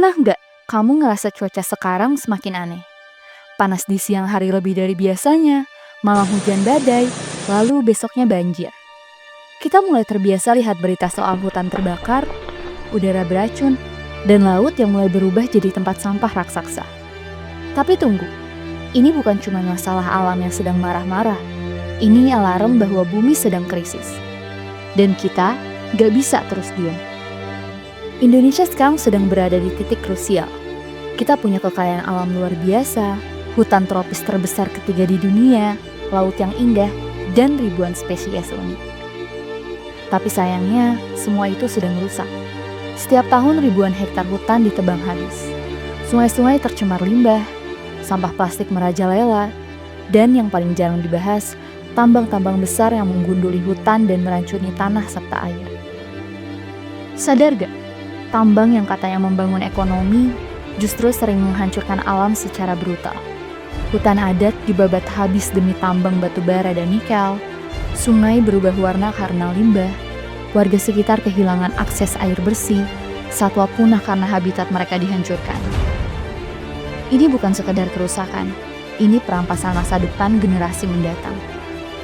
Pernah nggak kamu ngerasa cuaca sekarang semakin aneh? Panas di siang hari lebih dari biasanya, malam hujan badai, lalu besoknya banjir. Kita mulai terbiasa lihat berita soal hutan terbakar, udara beracun, dan laut yang mulai berubah jadi tempat sampah raksasa. Tapi tunggu, ini bukan cuma masalah alam yang sedang marah-marah. Ini alarm bahwa bumi sedang krisis. Dan kita gak bisa terus diam. Indonesia sekarang sedang berada di titik krusial. Kita punya kekayaan alam luar biasa, hutan tropis terbesar ketiga di dunia, laut yang indah, dan ribuan spesies unik. Tapi sayangnya, semua itu sedang rusak. Setiap tahun ribuan hektar hutan ditebang habis. Sungai-sungai tercemar limbah, sampah plastik merajalela, dan yang paling jarang dibahas, tambang-tambang besar yang menggunduli hutan dan meracuni tanah serta air. Sadar gak? Tambang yang katanya membangun ekonomi justru sering menghancurkan alam secara brutal. Hutan adat dibabat habis demi tambang batu bara dan nikel. Sungai berubah warna karena limbah. Warga sekitar kehilangan akses air bersih. Satwa punah karena habitat mereka dihancurkan. Ini bukan sekedar kerusakan. Ini perampasan masa depan generasi mendatang.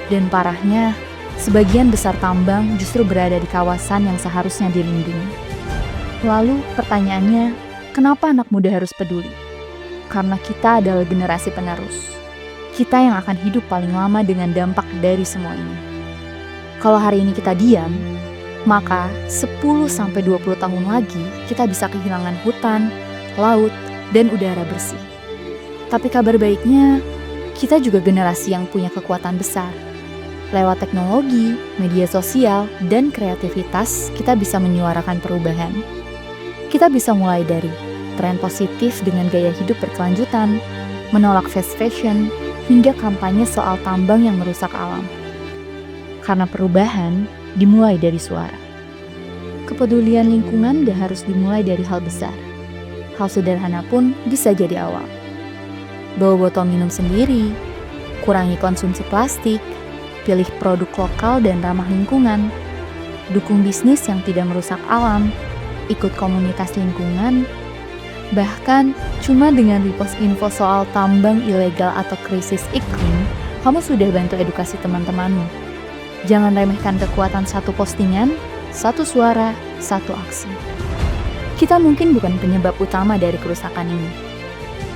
Dan parahnya, sebagian besar tambang justru berada di kawasan yang seharusnya dilindungi. Lalu pertanyaannya, kenapa anak muda harus peduli? Karena kita adalah generasi penerus. Kita yang akan hidup paling lama dengan dampak dari semua ini. Kalau hari ini kita diam, maka 10-20 tahun lagi kita bisa kehilangan hutan, laut, dan udara bersih. Tapi kabar baiknya, kita juga generasi yang punya kekuatan besar. Lewat teknologi, media sosial, dan kreativitas, kita bisa menyuarakan perubahan. Kita bisa mulai dari tren positif dengan gaya hidup berkelanjutan, menolak fast fashion, hingga kampanye soal tambang yang merusak alam. Karena perubahan dimulai dari suara. Kepedulian lingkungan gak harus dimulai dari hal besar. Hal sederhana pun bisa jadi awal. Bawa botol minum sendiri, kurangi konsumsi plastik, pilih produk lokal dan ramah lingkungan, dukung bisnis yang tidak merusak alam, ikut komunitas lingkungan, bahkan cuma dengan repost info soal tambang ilegal atau krisis iklim, kamu sudah bantu edukasi teman-temanmu. Jangan remehkan kekuatan satu postingan, satu suara, satu aksi. Kita mungkin bukan penyebab utama dari kerusakan ini,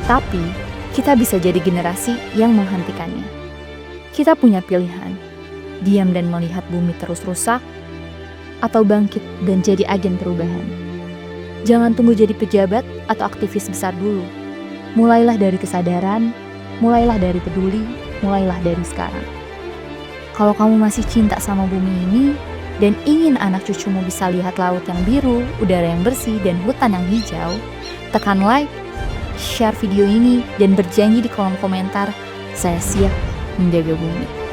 tapi kita bisa jadi generasi yang menghentikannya. Kita punya pilihan, diam dan melihat bumi terus rusak, atau bangkit dan jadi agen perubahan. Jangan tunggu jadi pejabat atau aktivis besar dulu. Mulailah dari kesadaran, mulailah dari peduli, mulailah dari sekarang. Kalau kamu masih cinta sama bumi ini, dan ingin anak cucumu bisa lihat laut yang biru, udara yang bersih, dan hutan yang hijau, tekan like, share video ini, dan berjanji di kolom komentar, saya siap menjaga bumi.